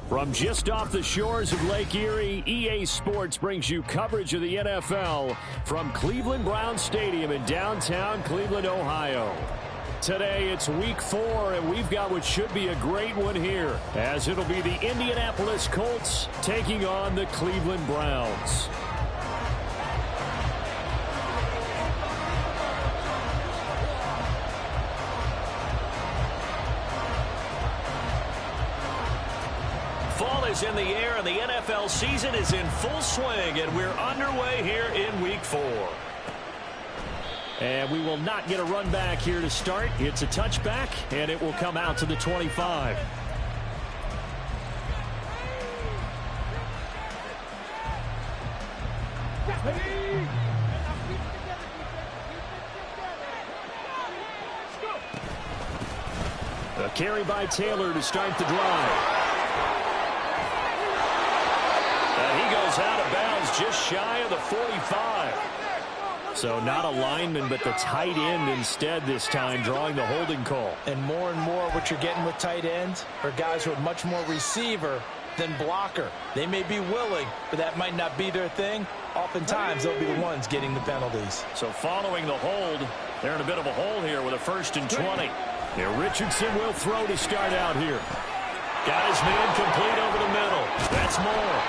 From just off the shores of Lake Erie, EA Sports brings you coverage of the NFL from Cleveland Browns Stadium in downtown Cleveland, Ohio. Today, it's Week 4, and we've got what should be a great one here, as it'll be the Indianapolis Colts taking on the Cleveland Browns. Fall is in the air, and the NFL season is in full swing, and we're underway here in Week 4. And we will not get a run back here to start. It's a touchback, and it will come out to the 25. A carry by Taylor to start the drive. And he goes out of bounds just shy of the 45. So not a lineman, but the tight end instead this time, drawing the holding call. And more what you're getting with tight ends are guys who are much more receiver than blocker. They may be willing, but that might not be their thing. Oftentimes, they'll be the ones getting the penalties. So following the hold, they're in a bit of a hole here with a 1st and 20. Here, Richardson will throw to start out here. Got his man complete over the middle. That's more.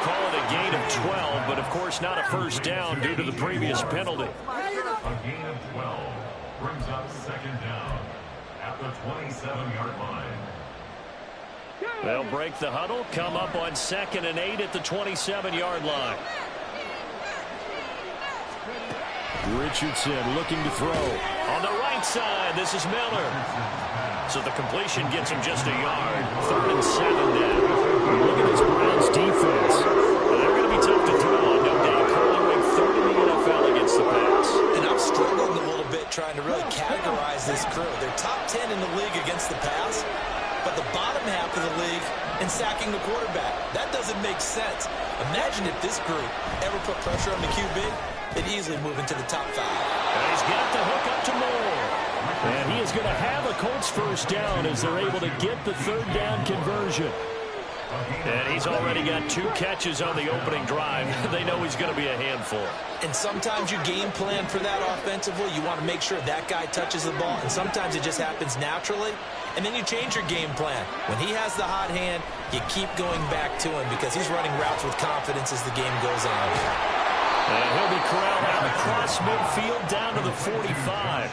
Call it a gain of 12, but of course not a first down due to the previous penalty. A gain of 12 brings up 2nd down at the 27-yard line. They'll break the huddle, come up on 2nd and 8 at the 27-yard line. Richardson looking to throw. On the right side, this is Miller. So the completion gets him just a yard. 3rd and 7 now. Look at this Browns defense. They're going to be tough to throw on. No doubt. Currently ranked 3rd in the NFL against the pass. And I'm struggling a little bit trying to really categorize this crew. They're top 10 in the league against the pass, but the bottom half of the league in sacking the quarterback. That doesn't make sense. Imagine if this group ever put pressure on the QB, they'd easily move into the top 5. And he's got the hook up to Moore. And he is going to have a Colts first down as they're able to get the 3rd down conversion. And he's already got 2 catches on the opening drive. They know he's going to be a handful. And sometimes you game plan for that offensively. You want to make sure that guy touches the ball, and sometimes it just happens naturally. And then you change your game plan. When he has the hot hand, you keep going back to him because he's running routes with confidence as the game goes on. And he'll be corralled out across midfield down to the 45.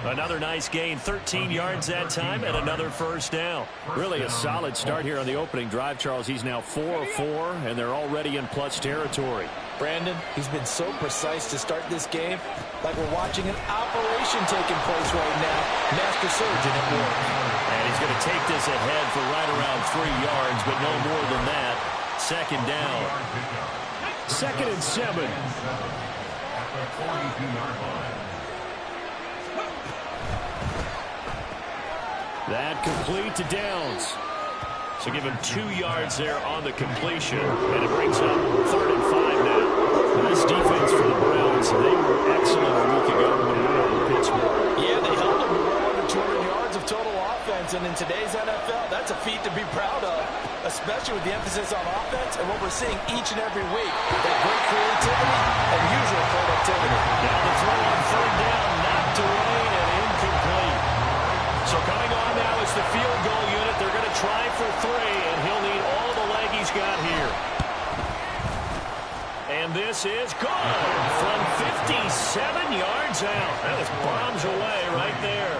Another nice gain, 13 yards that time, and another first down. Really a solid start here on the opening drive, Charles. He's now 4 of 4, and they're already in plus territory. Brandon, he's been so precise to start this game, like we're watching an operation taking place right now. Master surgeon at work. And he's going to take this ahead for right around 3 yards, but no more than that. 2nd down. 2nd and 7. At the 42-yard line. That complete to Downs. So give him 2 yards there on the completion. And it brings up 3rd and 5 now. This defense for the Browns, they were excellent a week ago when they went over Pittsburgh. Yeah, they held them to well under 200 yards of total offense. And in today's NFL, that's a feat to be proud of, especially with the emphasis on offense and what we're seeing each and every week. That great creativity and usual productivity. Now the throw on 3rd down, knocked away and incomplete. So coming on now is the field goal unit. They're going to try for 3, and he'll need all the leg he's got here. And this is good from 57 yards out. That was bombs away right there.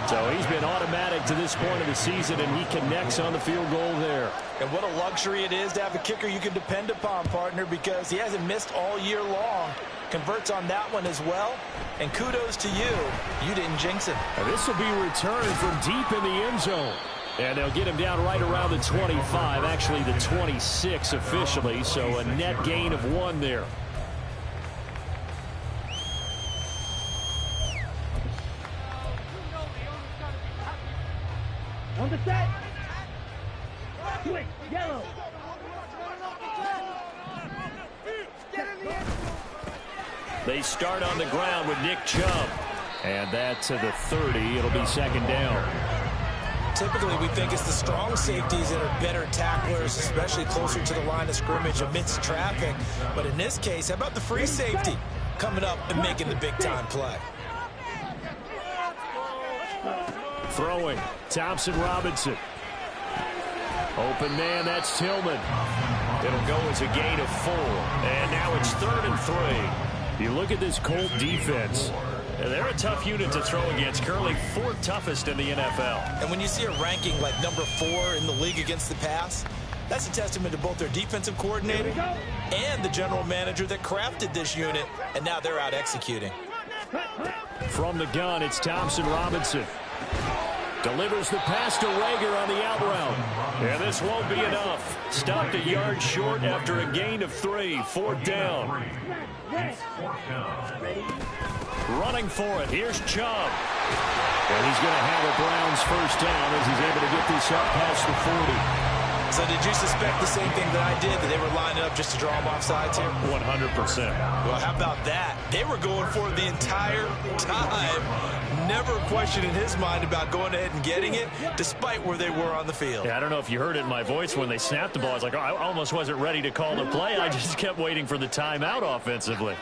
So he's been automatic to this point of the season, and he connects on the field goal there. And what a luxury it is to have a kicker you can depend upon, partner, because he hasn't missed all year long. Converts on that one as well. And kudos to you. You didn't jinx him. And this will be returned from deep in the end zone. And they'll get him down right around the 25, actually the 26 officially, so a net gain of 1 there. On the set. Quick, yellow. They start on the ground with Nick Chubb. And that to the 30. It'll be 2nd down. Typically, we think it's the strong safeties that are better tacklers, especially closer to the line of scrimmage amidst traffic. But in this case, how about the free safety coming up and making the big-time play? Throwing, Thompson Robinson. Open man, that's Tillman. It'll go as a gain of 4. And now it's 3rd and 3. You look at this Colt defense. They're a tough unit to throw against. Currently 4th toughest in the NFL. And when you see a ranking like number 4 in the league against the pass, that's a testament to both their defensive coordinator and the general manager that crafted this unit. And now they're out executing. From the gun, it's Thompson Robinson. Delivers the pass to Rager on the out route. And this won't be enough. Stopped a yard short after a gain of 3. 4th down. Running for it. Here's Chubb. And he's going to have a Browns first down as he's able to get this up past the 40. So did you suspect the same thing that I did, that they were lining up just to draw them off sides here? 100%. Well, how about that? They were going for it the entire time. Never a question in his mind about going ahead and getting it, despite where they were on the field. Yeah, I don't know if you heard it in my voice when they snapped the ball. I was like, oh, I almost wasn't ready to call the play. I just kept waiting for the timeout offensively.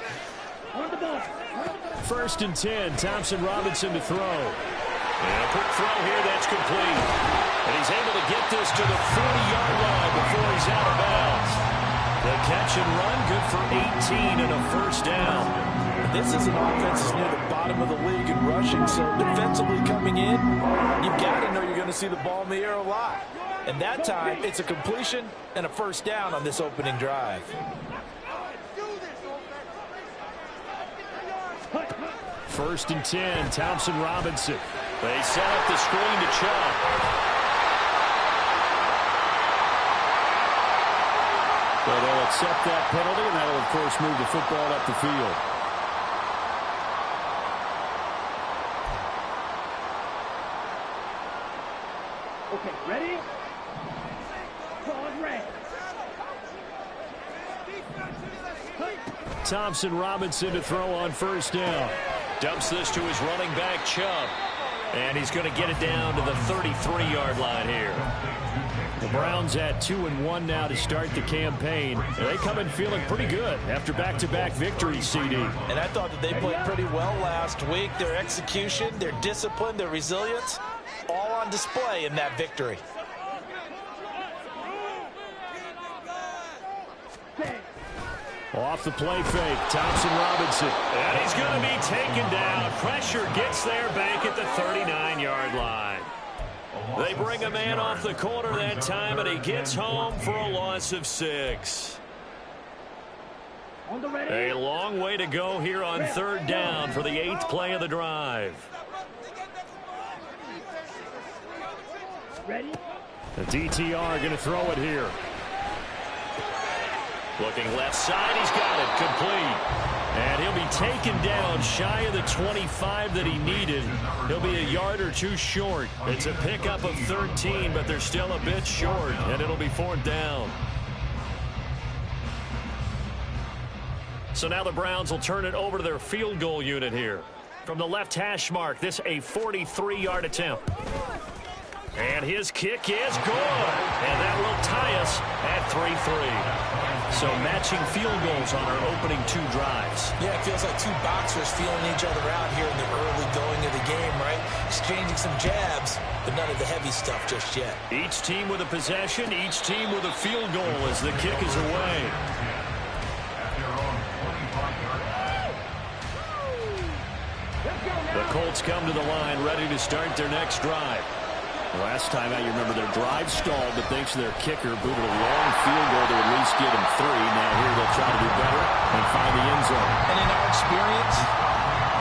1st and 10, Thompson Robinson to throw. And a quick throw here, that's complete. And he's able to get this to the 40-yard line before he's out of bounds. The catch and run, good for 18 and a first down. This is an offense that's near the bottom of the league in rushing, so defensively coming in, you've got to know you're going to see the ball in the air a lot. And that time, it's a completion and a first down on this opening drive. 1st and 10, Thompson Robinson. They set up the screen to Chubb. So they'll accept that penalty, and that'll, of course, move the football up the field. Okay, ready? Pause, red. Thompson Robinson to throw on first down. Dumps this to his running back, Chubb. And he's going to get it down to the 33-yard line here. The Browns at 2-1 now to start the campaign. They come in feeling pretty good after back-to-back victories, CD. And I thought that they played pretty well last week. Their execution, their discipline, their resilience, all on display in that victory. Off the play fake, Thompson Robinson. And he's going to be taken down. Pressure gets there back at the 39-yard line. They bring a man off the corner that time, and he gets home for a loss of 6. A long way to go here on 3rd down for the 8th play of the drive. Ready? The DTR going to throw it here. Looking left side, he's got it, complete. And he'll be taken down shy of the 25 that he needed. He'll be a yard or 2 short. It's a pickup of 13, but they're still a bit short, and it'll be 4th down. So now the Browns will turn it over to their field goal unit here. From the left hash mark, this a 43-yard attempt. And his kick is good. And that will tie us at 3-3. So matching field goals on our opening 2 drives. Yeah, it feels like 2 boxers feeling each other out here in the early going of the game, right? Exchanging some jabs, but none of the heavy stuff just yet. Each team with a possession, each team with a field goal as the kick is away. The Colts come to the line ready to start their next drive. Last time out, you remember their drive stalled, but thanks to their kicker, booted a long field goal to at least get them 3. Now here they'll try to do better and find the end zone. And in our experience,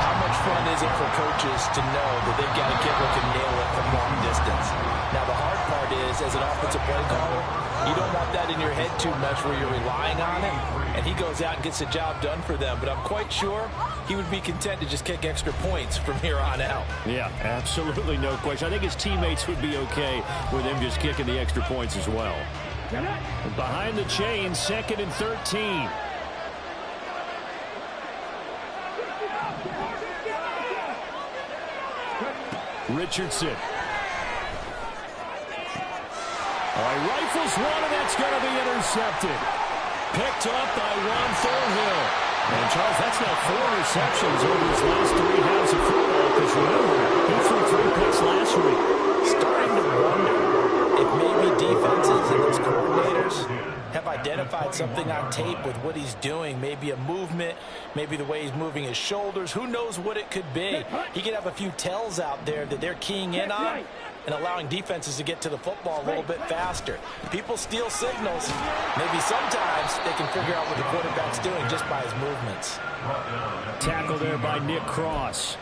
how much fun is it for coaches to know that they've got a kicker who can nail it from long distance? Now the hard part is, as an offensive play caller, you don't want that in your head too much where you're relying on it, and he goes out and gets the job done for them. But I'm quite sure he would be content to just kick extra points from here on out. Yeah, absolutely no question. I think his teammates would be okay with him just kicking the extra points as well. And behind the chain, 2nd and 13. Richardson. He rifles one, and that's going to be intercepted. Picked up by Ron Thornhill. And, Charles, that's now 4 receptions over his last 3 halves of football. Because, remember, he threw 3 picks last week. Starting to wonder if maybe defenses and those coordinators have identified something on tape with what he's doing. Maybe a movement, maybe the way he's moving his shoulders. Who knows what it could be? He could have a few tells out there that they're keying in on and allowing defenses to get to the football a little bit faster. People steal signals. Maybe sometimes they can figure out what the quarterback's doing just by his movements. Tackle there by Nick Cross.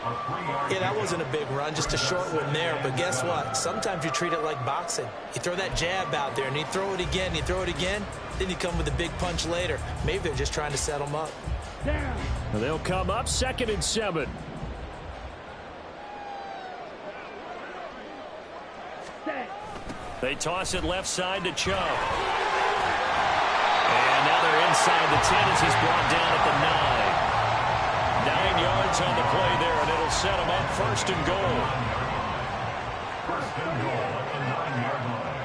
Yeah, that wasn't a big run, just a short one there. But guess what? Sometimes you treat it like boxing. You throw that jab out there, and you throw it again, you throw it again, then you come with a big punch later. Maybe they're just trying to set them up. They'll come up 2nd and 7. They toss it left side to Chubb. And now they're inside the 10 as he's brought down at the 9. 9 yards on the play there, and it'll set him up 1st and goal. 1st and goal at the 9-yard line.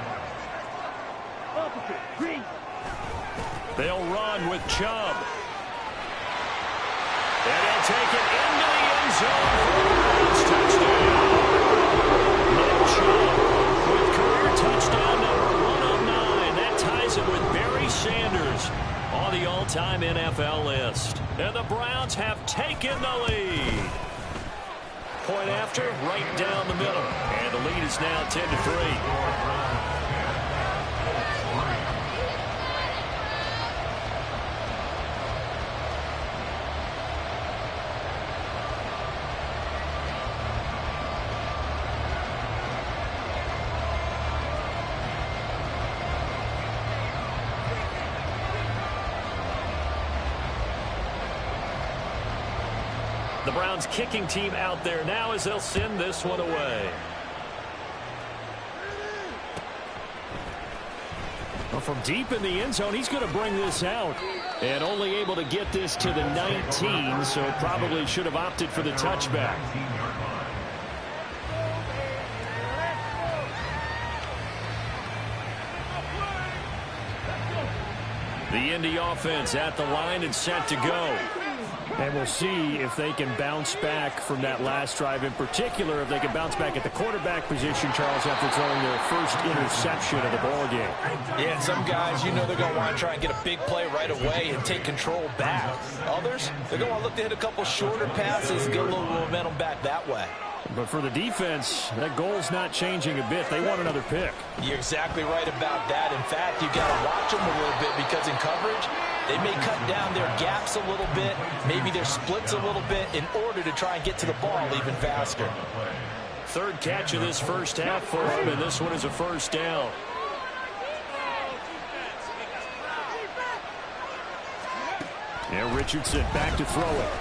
They'll run with Chubb. And he'll take it into the end zone for the Browns touchdown. Nick Chubb with career touchdown number 109. That ties him with Barry Sanders on the all-time NFL list. And the Browns have taken the lead. Point after, right down the middle. And the lead is now 10-3. The Browns kicking team out there now as they'll send this one away. Well, from deep in the end zone, he's going to bring this out. And only able to get this to the 19, so probably should have opted for the touchback. The Indy offense at the line and set to go. And we'll see if they can bounce back from that last drive, in particular, if they can bounce back at the quarterback position, Charles, after throwing their first interception of the ballgame. Yeah, and some guys, you know they're going to want to try and get a big play right away and take control back. Others, they're going to want to look to hit a couple shorter passes, get a little momentum back that way. But for the defense, that goal's not changing a bit. They want another pick. You're exactly right about that. In fact, you've got to watch them a little bit because in coverage, they may cut down their gaps a little bit, maybe their splits a little bit in order to try and get to the ball even faster. 3rd catch of this first half for him, and this one is a 1st down. And Richardson back to throw it.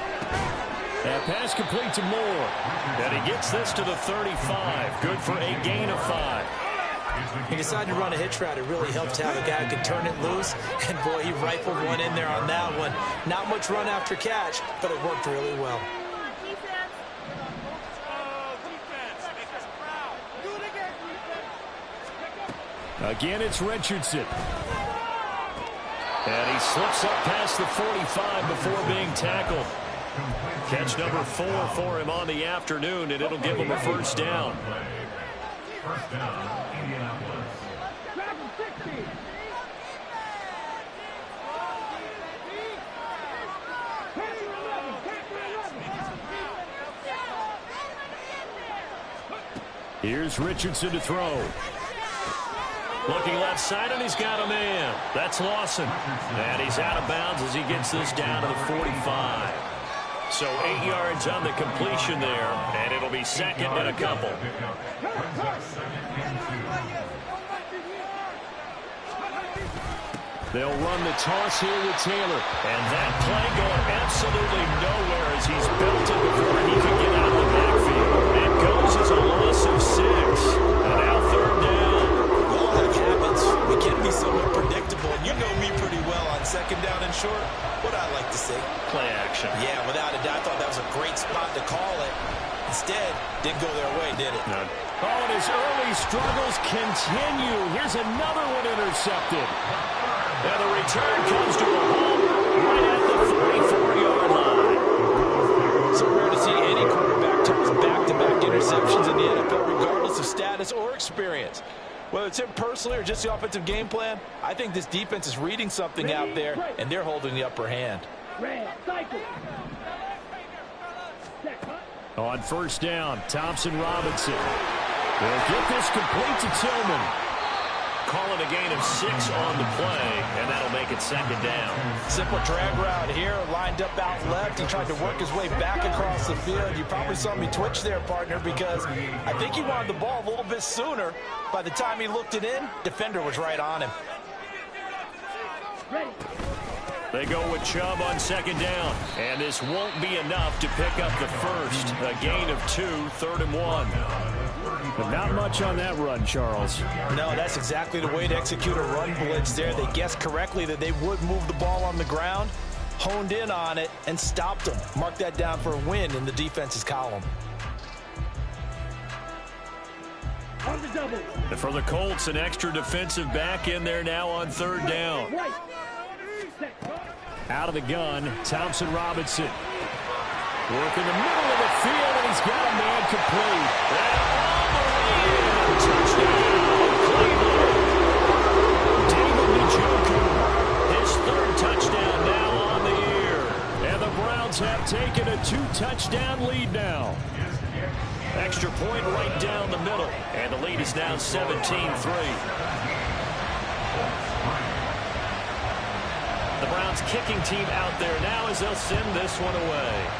That pass complete to Moore. And he gets this to the 35. Good for a gain of 5. He decided to run a hitch route. It really helped to have a guy who could turn it loose. And, boy, he rifled one in there on that one. Not much run after catch, but it worked really well. Again, it's Richardson. And he slips up past the 45 before being tackled. Catch number 4 for him on the afternoon, and it'll give him a 1st down. 1st down, Indianapolis. Here's Richardson to throw. Looking left side, and he's got a man. That's Lawson. And he's out of bounds as he gets this down to the 45. So 8 yards on the completion there, and it'll be 2nd and a couple. They'll run the toss here with Taylor. And that play going absolutely nowhere as he's belted before he can get out of the backfield. It goes as a loss of 6. And now 3rd down. Well, that happens. We can be somewhat predictable, and you know me pretty well on 2nd down and short. What I like to say. Play action. Yeah, without a doubt, I thought that was a great spot to call it. Instead, didn't go their way, did it? No. Oh, and his early struggles continue. Here's another one intercepted. And the return comes to a halt right at the 44-yard line. So rare to see any quarterback toss back-to-back interceptions in the NFL, regardless of status or experience. Whether it's him personally or just the offensive game plan, I think this defense is reading something out there, and they're holding the upper hand. On first down, Thompson Robinson will get this complete to Tillman. Calling a gain of 6 on the play, and that'll make it second down. Simple drag route here, lined up out left. He tried to work his way back across the field. You probably saw me twitch there, partner, because I think he wanted the ball a little bit sooner. By the time he looked it in, defender was right on him. They go with Chubb on second down, and this won't be enough to pick up the first. A gain of 2, 3rd and 1. But not much on that run, Charles. No, that's exactly the way to execute a run blitz there. They guessed correctly that they would move the ball on the ground, honed in on it, and stopped them. Mark that down for a win in the defense's column. And for the Colts, an extra defensive back in there now on 3rd down. Out of the gun, Thompson Robinson. Working the middle of the field, and he's got a man complete. Touchdown, Cleveland. David Njoku, his 3rd touchdown now on the year. And the Browns have taken a 2-touchdown lead now. Extra point right down the middle, and the lead is now 17-3. The Browns kicking team out there now as they'll send this one away.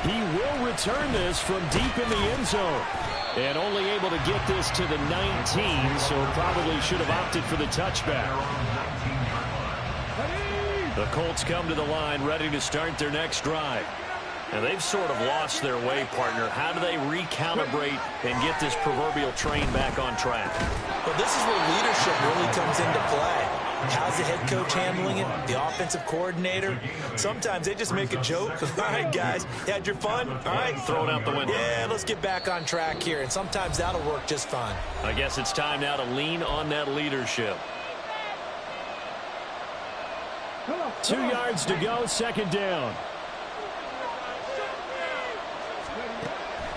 He will return this from deep in the end zone. And only able to get this to the 19, so probably should have opted for the touchback. The Colts come to the line ready to start their next drive. And they've sort of lost their way, partner. How do they recalibrate and get this proverbial train back on track? Well, this is where leadership really comes into play. How's the head coach handling it? The offensive coordinator? Sometimes they just make a joke. All right, guys, you had your fun? All right. Throw it out the window. Yeah, let's get back on track here. And sometimes that'll work just fine. I guess it's time now to lean on that leadership. 2 yards to go, 2nd down.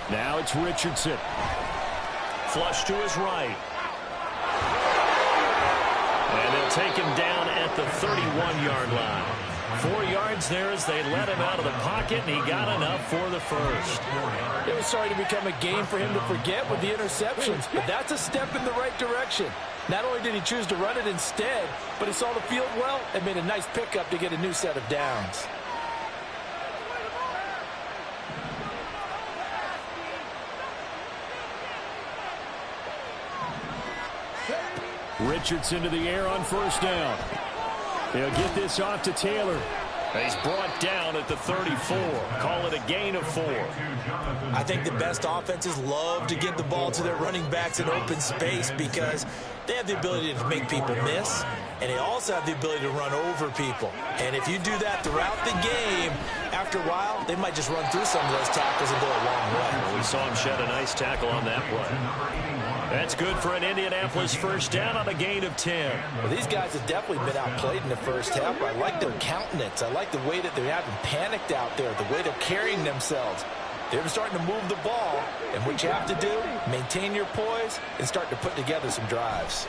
Now it's Richardson. Flush to his right. And they'll take him down at the 31-yard line. 4 yards there as they let him out of the pocket, and he got enough for the first. It was starting to become a game for him to forget with the interceptions, but that's a step in the right direction. Not only did he choose to run it instead, but he saw the field well and made a nice pickup to get a new set of downs. Richardson to the air on first down. He'll get this off to Taylor. He's brought down at the 34. Call it a gain of 4. I think the best offenses love to give the ball to their running backs in open space because they have the ability to make people miss, and they also have the ability to run over people. And if you do that throughout the game, after a while, they might just run through some of those tackles and go a long way. We saw him shed a nice tackle on that play. That's good for an Indianapolis first down on a gain of 10. Well, these guys have definitely been outplayed in the first half. I like their countenance. I like the way that they haven't panicked out there, the way they're carrying themselves. They're starting to move the ball, and what you have to do, maintain your poise and start to put together some drives.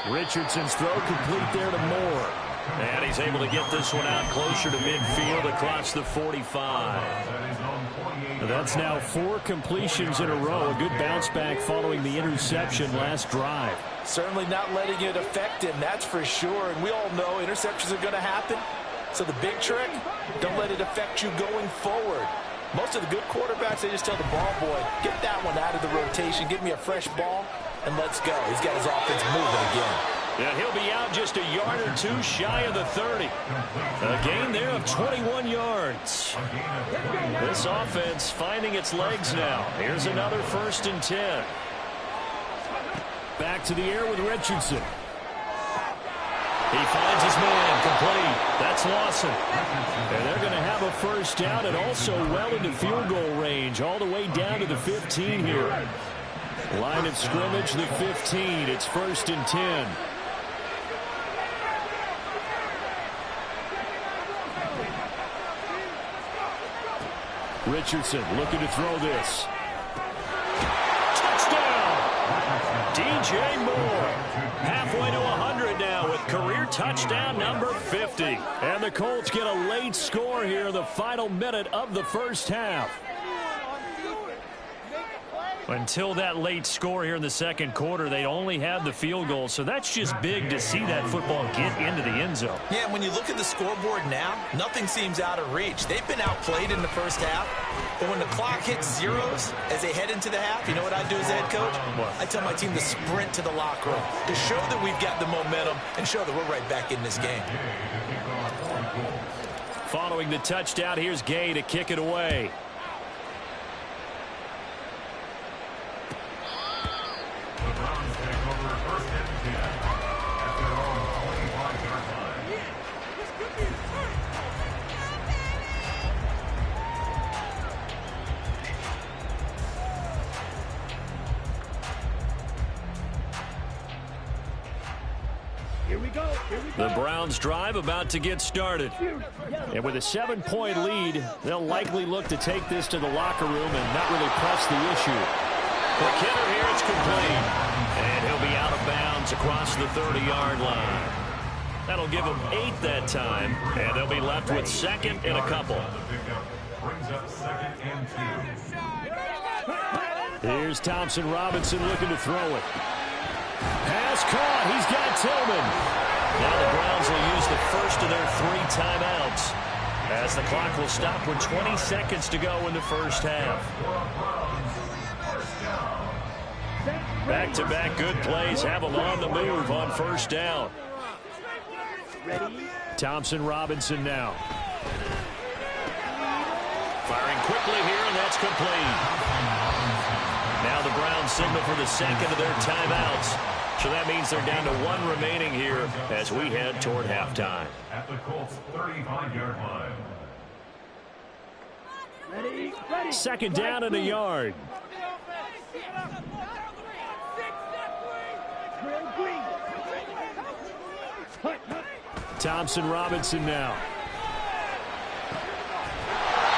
Richardson's throw complete there to Moore. And he's able to get this one out closer to midfield across the 45. That's now 4 completions in a row. A good bounce back following the interception last drive. Certainly not letting it affect him, that's for sure. And we all know interceptions are going to happen. So the big trick, don't let it affect you going forward. Most of the good quarterbacks, they just tell the ball boy, get that one out of the rotation, give me a fresh ball, and let's go. He's got his offense moving again. Yeah, he'll be out just a yard or 2 shy of the 30. A gain there of 21 yards. This offense finding its legs now. Here's another 1st and 10. Back to the air with Richardson. He finds his man complete. That's It's Lawson. And they're going to have a first down and also well into field goal range, all the way down to the 15 here. Line of scrimmage, the 15. It's 1st and 10. Richardson looking to throw this. Touchdown! DJ Moore. Halfway to 100 now with career touchdown number 50. And the Colts get a late score here in the final minute of the first half. Until that late score here in the second quarter, they only had the field goal. So that's just big to see that football get into the end zone. Yeah, and when you look at the scoreboard now, nothing seems out of reach. They've been outplayed in the first half. But when the clock hits zeros as they head into the half, you know what I do as a head coach? What? I tell my team to sprint to the locker room to show that we've got the momentum and show that we're right back in this game. Following the touchdown, here's Gay to kick it away. The Browns take over 1st and 10 at their own 25-yard line. Here we go. The Browns drive about to get started. And with a 7-point lead, they'll likely look to take this to the locker room and not really press the issue. For Kenner here, it's complete. And he'll be out of bounds across the 30-yard line. That'll give them 8 that time, and they'll be left with 2nd and a couple. Brings up 2nd and 2. Here's Thompson Robinson looking to throw it. Pass caught. He's got Tillman. Now the Browns will use the first of their 3 timeouts, as the clock will stop with 20 seconds to go in the first half. Back-to-back good plays have them on the move on 1st down. Thompson Robinson now. Firing quickly here, and that's complete. Now the Browns signal for the 2nd of their timeouts. So that means they're down to 1 remaining here as we head toward halftime. At the Colts 35-yard line. Ready. 2nd down and a yard. Thompson Robinson now.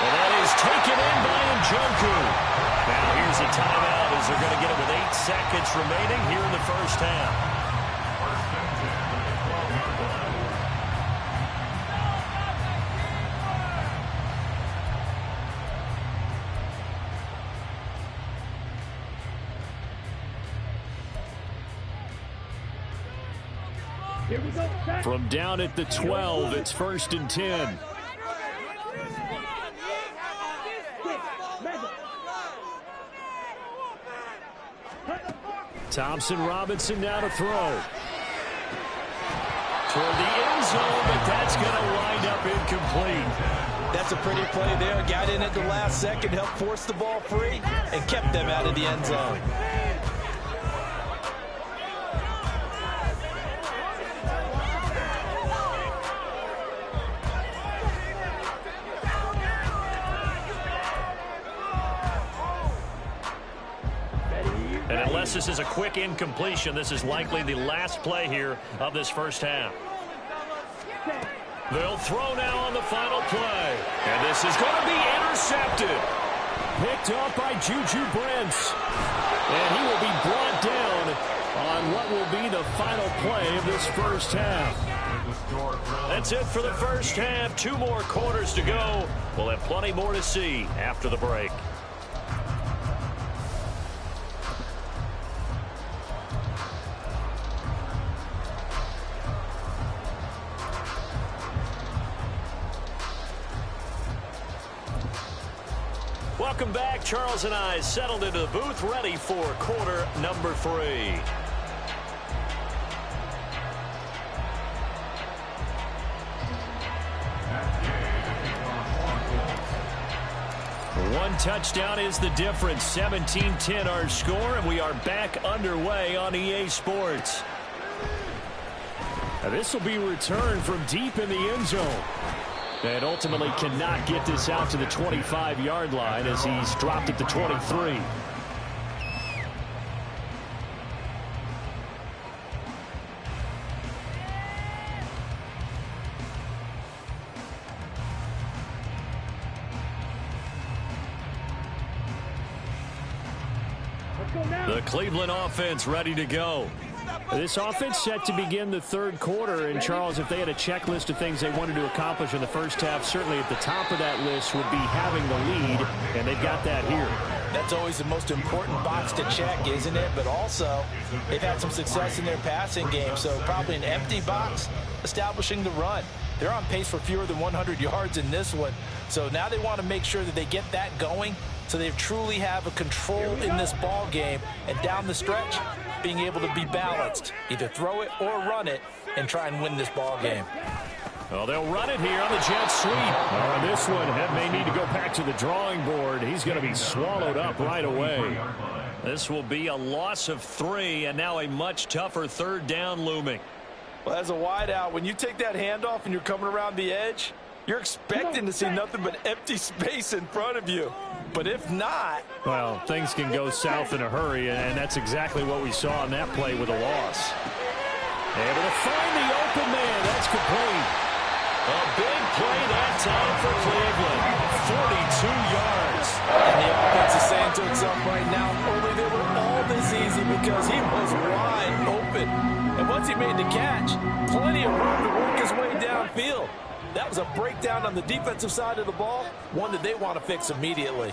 And that is taken in by Njoku. Now here's a timeout as they're going to get it with 8 seconds remaining here in the first half. Here we go. From down at the 12, it's 1st and 10. Thompson Robinson now to throw. Toward the end zone, but that's going to wind up incomplete. That's a pretty play there. Got in at the last second, helped force the ball free, and kept them out of the end zone. And unless this is a quick incompletion, this is likely the last play here of this first half. They'll throw now on the final play. And this is going to be intercepted. Picked up by Juju Brents. And he will be brought down on what will be the final play of this first half. That's it for the first half. 2 more quarters to go. We'll have plenty more to see after the break. Welcome back. Charles and I settled into the booth, ready for quarter number 3. One touchdown is the difference. 17-10 our score, and we are back underway on EA Sports. This will be returned from deep in the end zone. And ultimately cannot get this out to the 25-yard line as he's dropped at the 23. The Cleveland offense ready to go. This offense set to begin the third quarter. And, Charles, if they had a checklist of things they wanted to accomplish in the first half, certainly at the top of that list would be having the lead, and they've got that here. That's always the most important box to check, isn't it? But also, they've had some success in their passing game, so probably an empty box establishing the run. They're on pace for fewer than 100 yards in this one, so now they want to make sure that they get that going so they truly have a control in this ball game, and down the stretch, being able to be balanced, either throw it or run it, and try and win this ball game. Well, they'll run it here on the jet sweep. This one may need to go back to the drawing board. He's going to be swallowed up right away. This will be a loss of 3, and now a much tougher third down looming. Well, as a wideout, when you take that handoff and you're coming around the edge, you're expecting to see nothing but empty space in front of you. But if not... well, things can go south in a hurry, and that's exactly what we saw on that play with a loss. Able to find the open man. That's complete. A big play that time for Cleveland. 42 yards. And the offense is saying to itself right now, only they were all this easy because he was wide open. And once he made the catch, plenty of room to work his way downfield. That was a breakdown on the defensive side of the ball, one that they want to fix immediately.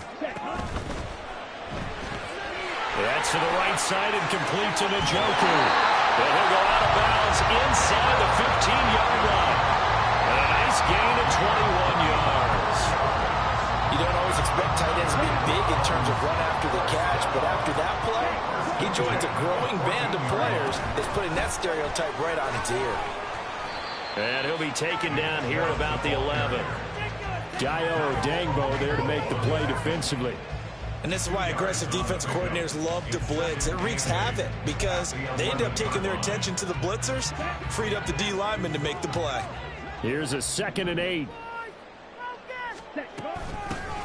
That's to the right side and complete to Njoku. And he'll go out of bounds inside the 15-yard line. And a nice gain of 21 yards. You don't always expect tight ends to be big in terms of run after the catch, but after that play, he joins a growing band of players that's putting that stereotype right on its ear. And he'll be taken down here at about the 11. Dayo Odangbo there to make the play defensively. And this is why aggressive defense coordinators love to blitz. It wreaks havoc because they end up taking their attention to the blitzers, freed up the D lineman to make the play. Here's a 2nd and 8.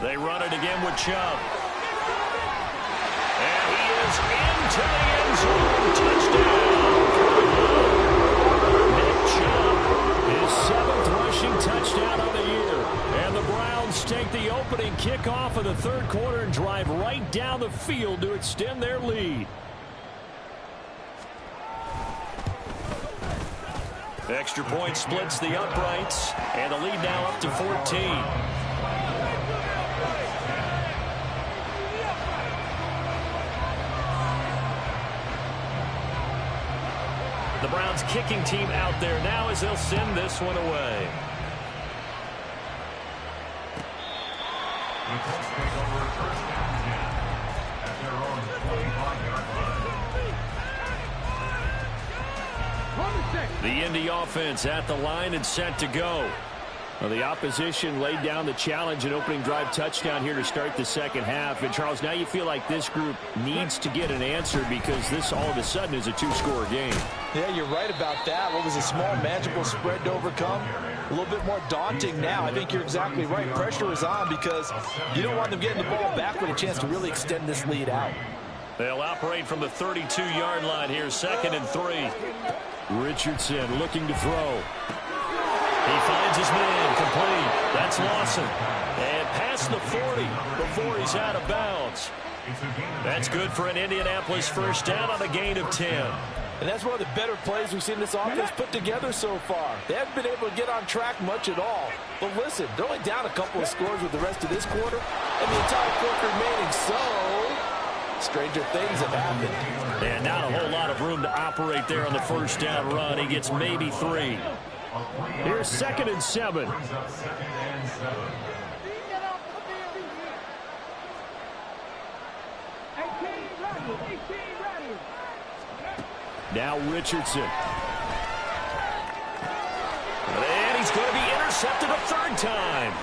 They run it again with Chubb. And he is into the end zone. Touchdown. His 7th rushing touchdown of the year. And the Browns take the opening kickoff of the third quarter and drive right down the field to extend their lead. Extra point splits the uprights, and the lead now up to 14. The Browns kicking team out there now as they'll send this one away. The Colts take over first down 10 at their own 25-yard line. The Indy offense at the line and set to go. Well, the opposition laid down the challenge and opening drive touchdown here to start the second half. And, Charles, now you feel like this group needs to get an answer because this all of a sudden is a 2-score game. Yeah, you're right about that. What was a small, manageable spread to overcome? A little bit more daunting now. I think you're exactly right. Pressure is on because you don't want them getting the ball back with a chance to really extend this lead out. They'll operate from the 32-yard line here, 2nd and 3. Richardson looking to throw. He finds his man, complete. That's Lawson. And past the 40 before he's out of bounds. That's good for an Indianapolis first down on a gain of 10. And that's one of the better plays we've seen this offense put together so far. They haven't been able to get on track much at all. But listen, they're only down a couple of scores with the rest of this quarter, and the entire quarter remaining, so stranger things have happened. And not a whole lot of room to operate there on the first down run. He gets maybe 3. Here's 2nd and 7. Now Richardson. And he's going to be intercepted a 3rd time.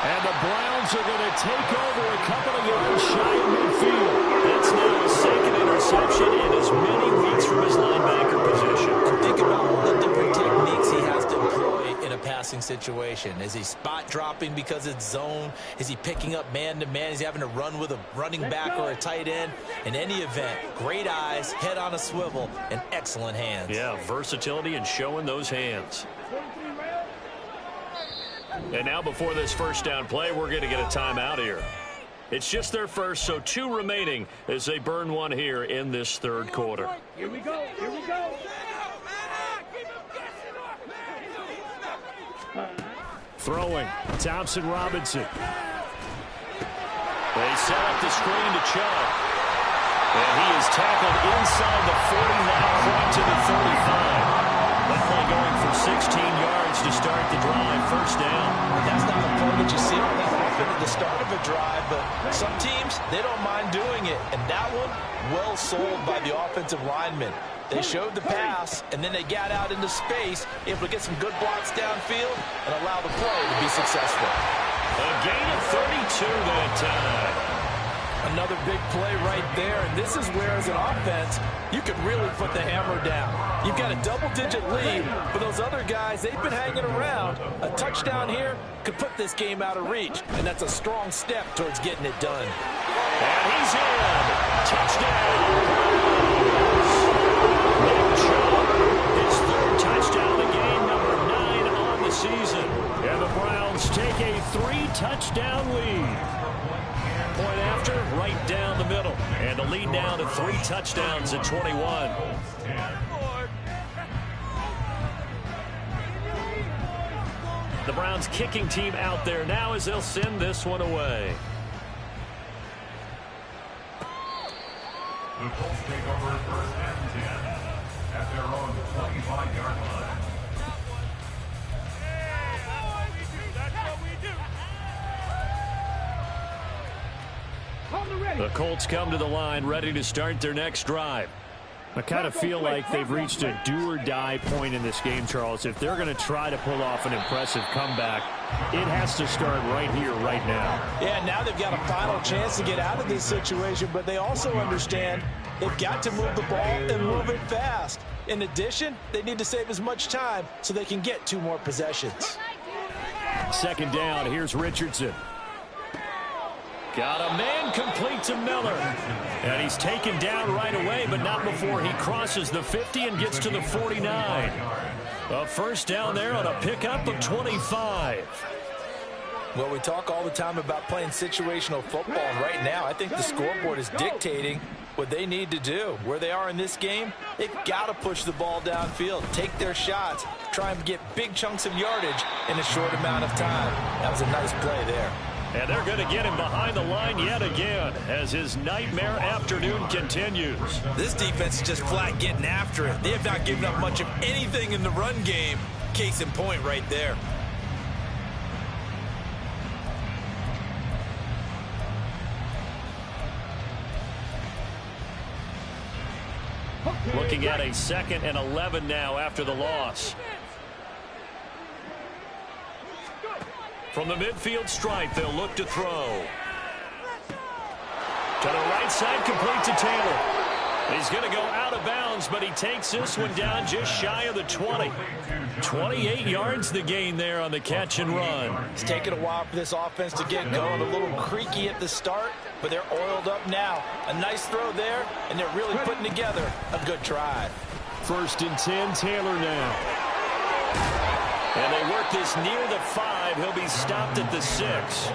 And And the Browns are going to take over a couple of yards shy of midfield. That's now his second interception in as many weeks from his linebacker position. And think about all the different techniques he has to employ in a passing situation. Is he spot dropping because it's zone? Is he picking up man-to-man? Is he having to run with a running back or a tight end? In any event, great eyes, head on a swivel, and excellent hands. Yeah, versatility and showing those hands. And now before this first down play, we're going to get a timeout here. It's just their first, so 2 remaining as they burn one here in this third quarter. Here we go. Here we go. Throwing, Thompson Robinson. They set up the screen to Chubb. And he is tackled inside the 40, now caught to the 35. That play going for 16 yards to start the drive, first down. That's not a play that you see all that often at the start of a drive, but some teams, they don't mind doing it. And that one, well sold by the offensive lineman. They showed the pass, and then they got out into space, able to get some good blocks downfield and allow the play to be successful. A gain of 32 that time. Another big play right there, and this is where, as an offense, you can really put the hammer down. You've got a double-digit lead, but those other guys, they've been hanging around. A touchdown here could put this game out of reach, and that's a strong step towards getting it done. And he's in. Touchdown. Nick Chubb, his third touchdown of the game, number 9 on the season. And the Browns take a 3-touchdown lead. Point after, right down the middle. And the lead now to 3 touchdowns at 21. The Browns kicking team out there now as they'll send this one away. The Colts take over first and 10 at their own 25-yard line. The Colts come to the line ready to start their next drive. I kind of feel like they've reached a do-or-die point in this game, Charles. If they're going to try to pull off an impressive comeback, it has to start right here, right now. Yeah, now they've got a final chance to get out of this situation, but they also understand they've got to move the ball and move it fast. In addition, they need to save as much time so they can get 2 more possessions. Second down, here's Richardson. Got a man complete to Miller. And he's taken down right away, but not before he crosses the 50 and gets to the 49. A first down there on a pickup of 25. Well, we talk all the time about playing situational football, and right now I think the scoreboard is dictating what they need to do. Where they are in this game, they've got to push the ball downfield, take their shots, try and get big chunks of yardage in a short amount of time. That was a nice play there. And they're going to get him behind the line yet again as his nightmare afternoon continues. This defense is just flat getting after it. They have not given up much of anything in the run game. Case in point right there. Looking at a 2nd and 11 now after the loss. From the midfield stripe, they'll look to throw. To the right side, complete to Taylor. He's going to go out of bounds, but he takes this one down just shy of the 20. 28 yards the gain there on the catch and run. It's taken a while for this offense to get going. A little creaky at the start, but they're oiled up now. A nice throw there, and they're really putting together a good try. 1st and 10, Taylor now. And they work this near the 5. He'll be stopped at the 6.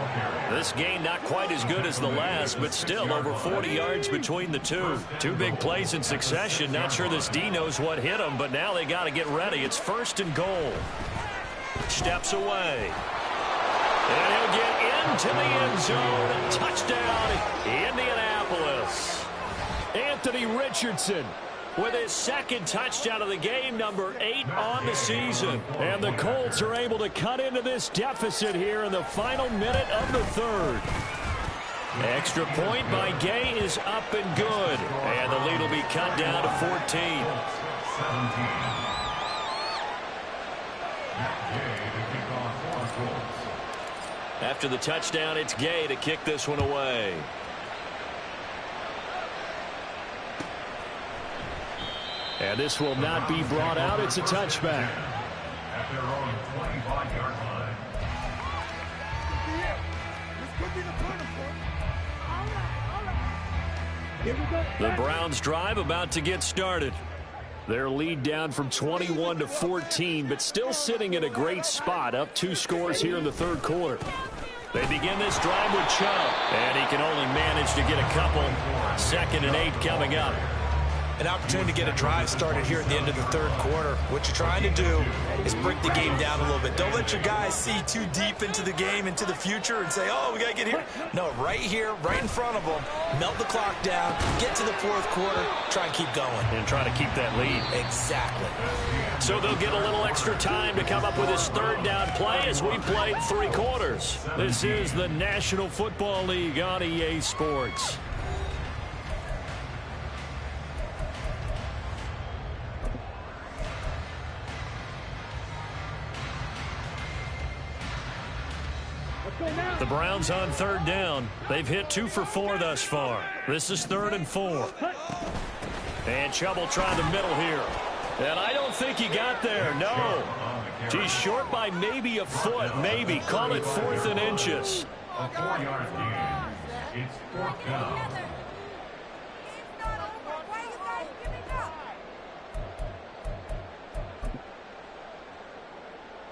This gain not quite as good as the last, but still over 40 yards between the 2. 2 big plays in succession. Not sure this D knows what hit him, but now they got to get ready. It's 1st and goal. Steps away. And he'll get into the end zone. Touchdown, Indianapolis. Anthony Richardson with his 2nd touchdown of the game, number 8 on the season. And the Colts are able to cut into this deficit here in the final minute of the 3rd. Extra point by Gay is up and good. And the lead will be cut down to 14. 17. Matt Gay to kick off for Colts. After the touchdown, it's Gay to kick this one away. And this will not be brought out. It's a touchback. At their own 25-yard line. The Browns drive about to get started. Their lead down from 21 to 14, but still sitting in a great spot, up 2 scores here in the third quarter. They begin this drive with Chubb, and he can only manage to get a couple. 2nd and 8 coming up. An opportunity to get a drive started here at the end of the third quarter. What you're trying to do is break the game down a little bit. Don't let your guys see too deep into the game, into the future, and say, oh, we got to get here. No, right here, right in front of them, melt the clock down, get to the fourth quarter, try and keep going. And try to keep that lead. Exactly. So they'll get a little extra time to come up with this third down play as we played 3 quarters. This is the National Football League on EA Sports. The Browns on third down. They've hit 2 for 4 thus far. This is 3rd and 4. And Chubb will try the middle here. And I don't think he got there. No. He's short by maybe a foot. Maybe. Call it 4th and inches. A 4-yard gain. It's 4th down.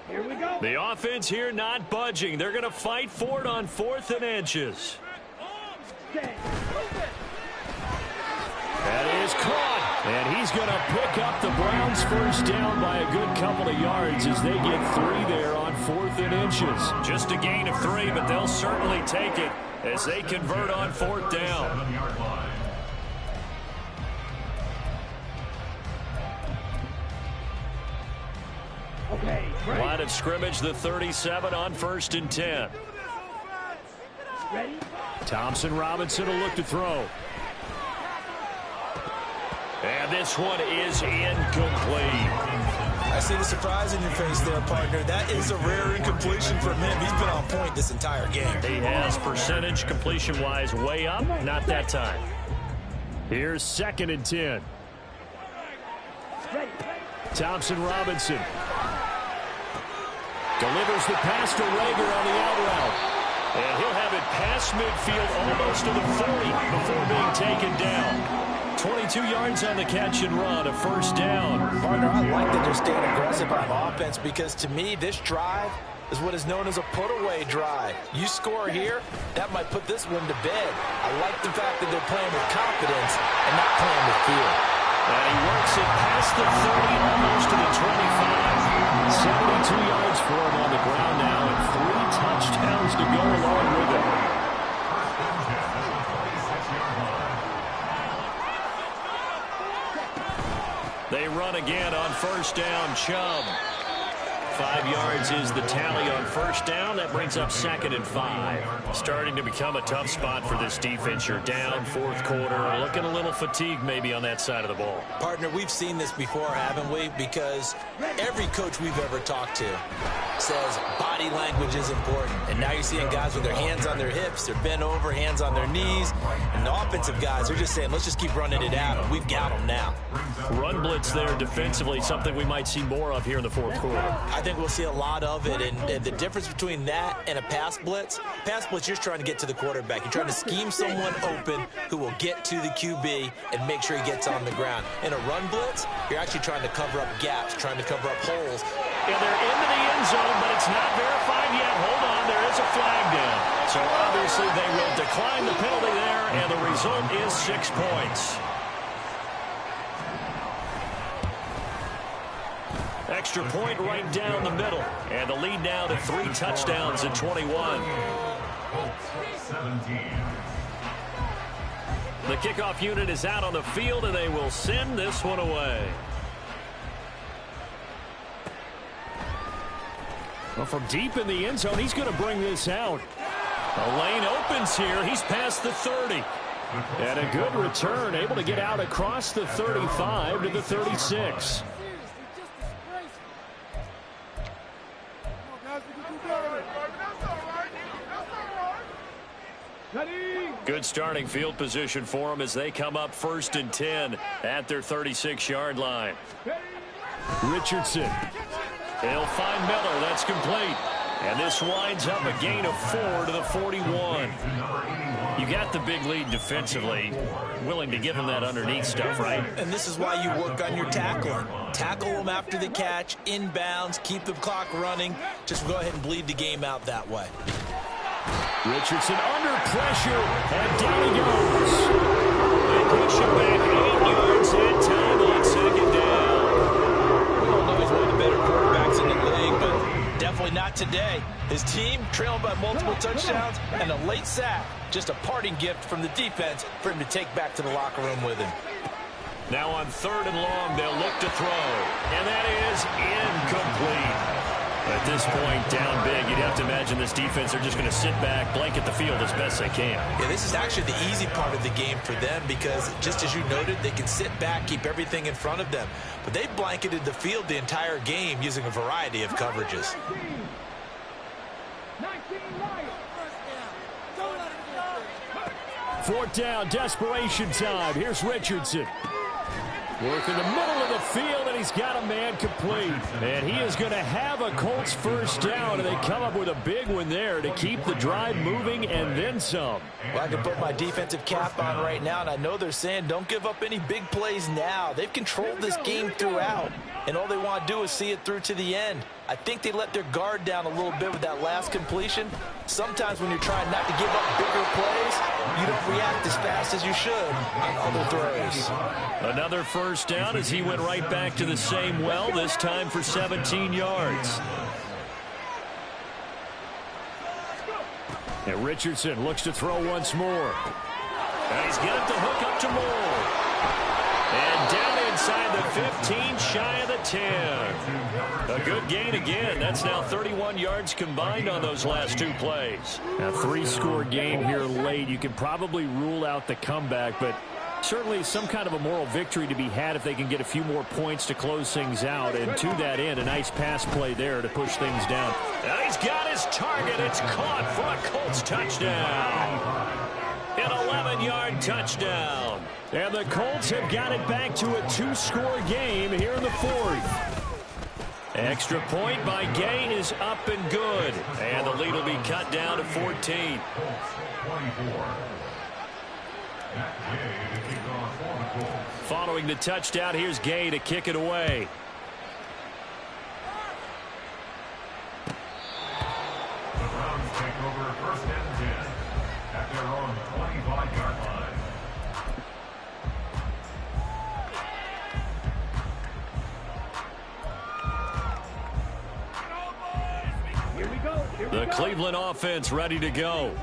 Here we go. The offense here not budging. They're going to fight for it on 4th and inches. That is caught. And he's going to pick up the Browns' first down by a good couple of yards as they get 3 there on 4th and inches. Just a gain of 3, but they'll certainly take it as they convert on 4th down. 7-yard line. Okay, right. Line of scrimmage, the 37 on 1st and 10. Ready? Thompson Robinson will look to throw. And this one is incomplete. I see the surprise in your face there, partner. That is a rare incompletion from him. He's been on point this entire game. He has percentage completion-wise way up. Not that time. Here's 2nd and 10. Ready. Thompson Robinson delivers the pass to Rager on the out route. And he'll have it past midfield almost to the 40 before being taken down. 22 yards on the catch and run, a first down. Partner, I like that they're staying aggressive on offense because to me, this drive is what is known as a put-away drive. You score here, that might put this one to bed. I like the fact that they're playing with confidence and not playing with fear. And he works it past the 30, almost to the 25. 72 yards for him on the ground now, and 3 touchdowns to go along with it. They run again on first down. Chubb. 5 yards is the tally on first down. That brings up 2nd and 5. Starting to become a tough spot for this defense. You're down 4th quarter. Looking a little fatigued maybe on that side of the ball. Partner, we've seen this before, haven't we? Because every coach we've ever talked to says body language is important. And now you're seeing guys with their hands on their hips, they're bent over, hands on their knees. And the offensive guys are just saying, let's just keep running it out. And we've got them now. Run blitz there defensively, something we might see more of here in the 4th quarter. I think we'll see a lot of it, and the difference between that and a pass blitz, you're just trying to get to the quarterback. You're trying to scheme someone open who will get to the QB and make sure he gets on the ground. In a run blitz, you're actually trying to cover up gaps, trying to cover up holes. And they're into the end zone, but it's not verified yet. Hold on, there is a flag down. So obviously they will decline the penalty there, and the result is 6 points. Extra point right down the middle. And the lead now to 3 touchdowns at 21. 17. The kickoff unit is out on the field, and they will send this one away. Well, from deep in the end zone, he's going to bring this out. The lane opens here. He's past the 30. And a good return, able to get out across the 35 to the 36. Good starting field position for them as they come up 1st and 10 at their 36-yard line. Richardson. He'll find Miller. That's complete. And this winds up a gain of 4 to the 41. You got the big lead defensively. Willing to give him that underneath stuff, right? And this is why you work on your tackling. Tackle them after the catch, inbounds, keep the clock running. Just go ahead and bleed the game out that way. Richardson under pressure, and down he goes. They push him back 8 yards and time on 2nd down. We all know he's one of the better quarterbacks in the league, but definitely not today. His team trailing by multiple touchdowns and a late sack. Just a parting gift from the defense for him to take back to the locker room with him. Now on 3rd and long, they'll look to throw. And that is incomplete. At this point, down big, you'd have to imagine this defense are just going to sit back, blanket the field as best they can. Yeah, this is actually the easy part of the game for them because, just as you noted, they can sit back, keep everything in front of them. But they blanketed the field the entire game using a variety of coverages. 4th down, desperation time. Here's Richardson. Working the middle of the field, and he's got a man complete. And he is going to have a Colts 1st down, and they come up with a big one there to keep the drive moving and then some. Well, I can put my defensive cap on right now, and I know they're saying don't give up any big plays now. They've controlled this game throughout, and all they want to do is see it through to the end. I think they let their guard down a little bit with that last completion. Sometimes when you're trying not to give up bigger plays, you don't react as fast as you should on other throws. Another 1st down as he went right back to the same well, this time for 17 yards. And Richardson looks to throw once more. And he's got the hook up to Moore. And down inside the 15, shy of the 10. A good gain again. That's now 31 yards combined on those last 2 plays. A 3-score game here late. You can probably rule out the comeback, but certainly some kind of a moral victory to be had if they can get a few more points to close things out. And to that end, a nice pass play there to push things down. And he's got his target. It's caught for a Colts touchdown. An 11-yard touchdown. And the Colts have got it back to a 2-score game here in the 4th. Extra point by Gay is up and good. And the lead will be cut down to 14. Following the touchdown, here's Gay to kick it away. The Browns take over 1st and 10 at their own 25-yard line. The Cleveland offense ready to go.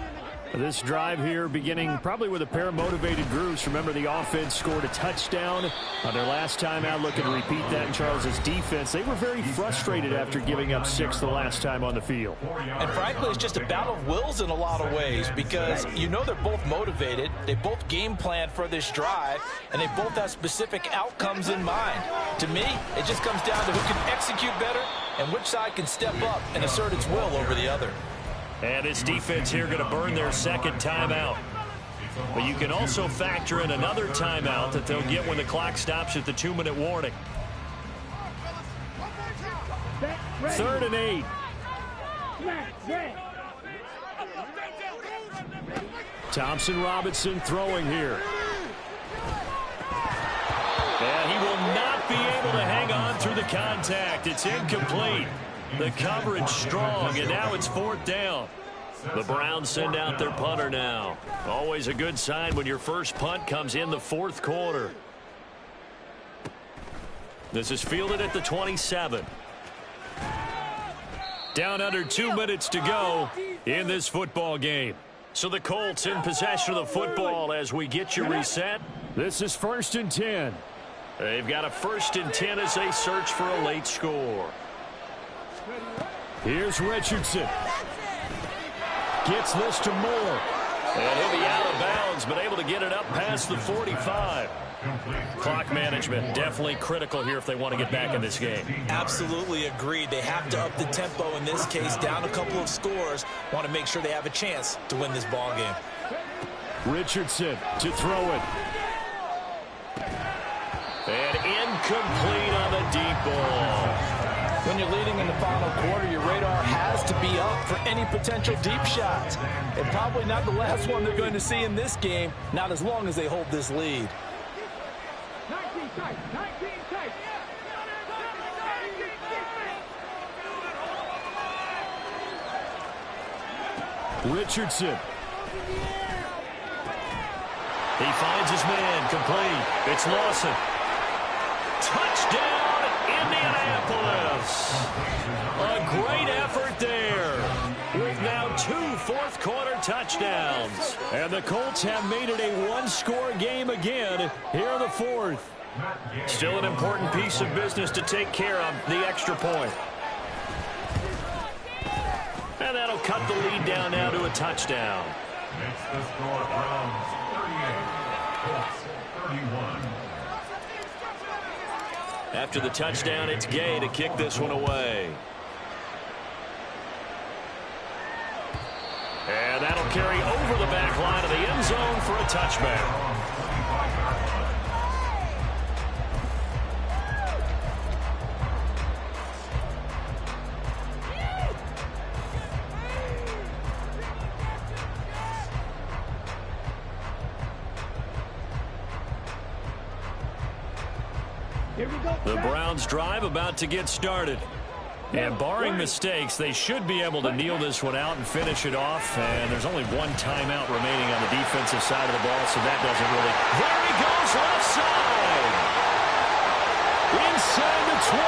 This drive here beginning probably with a pair of motivated groups. Remember, the offense scored a touchdown on their last time out. Looking to repeat that in Charles's defense. They were very frustrated after giving up 6 the last time on the field. And frankly, it's just a battle of wills in a lot of ways because you know they're both motivated. They both game plan for this drive, and they both have specific outcomes in mind. To me, it just comes down to who can execute better and which side can step up and assert its will over the other. And this defense here going to burn their 2nd timeout. But you can also factor in another timeout that they'll get when the clock stops at the 2-minute warning. 3rd and 8. Thompson Robinson throwing here. And he will not be able to hang on through the contact. It's incomplete. The coverage strong, and now it's 4th down. The Browns send out their punter now. Always a good sign when your first punt comes in the 4th quarter. This is fielded at the 27. Down under 2 minutes to go in this football game. So the Colts in possession of the football as we get you reset. This is 1st and 10. They've got a 1st and 10 as they search for a late score. Here's Richardson. Gets this to Moore. And he'll be out of bounds, but able to get it up past the 45. Clock management definitely critical here if they want to get back in this game. Absolutely agreed. They have to up the tempo in this case, down a couple of scores. Want to make sure they have a chance to win this ball game. Richardson to throw it. And incomplete on the deep ball. When you're leading in the final quarter, your radar has to be up for any potential deep shots. And probably not the last one they're going to see in this game, not as long as they hold this lead. 19 tight, 19 tight. Richardson. He finds his man, complete. It's Lawson. Touchdown, Indianapolis. A great effort there with now 2 fourth-quarter touchdowns. And the Colts have made it a one-score game again here in the fourth. Still an important piece of business to take care of, the extra point. And that'll cut the lead down now to a touchdown. Makes the score Browns 38, Colts 31. After the touchdown, it's Gay to kick this one away. And that'll carry over the back line of the end zone for a touchback. The Browns drive about to get started. And barring mistakes, they should be able to kneel this one out and finish it off. And there's only one timeout remaining on the defensive side of the ball, so that doesn't really... There he goes, left side! Inside the 20.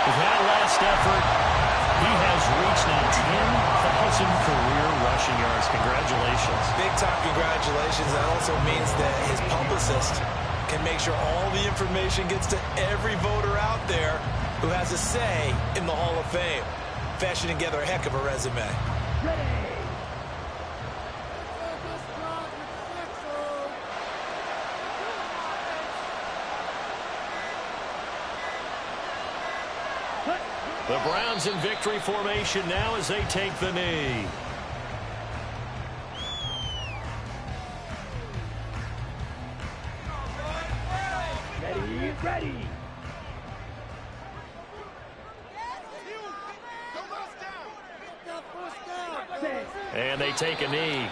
With that last effort, he has reached now 10,000 career rushing yards. Congratulations. Big-time congratulations. That also means that his publicist can make sure all the information gets to every voter out there who has a say in the Hall of Fame. Fashioning together a heck of a resume. The Browns in victory formation now as they take the knee. Ready. And they take a knee.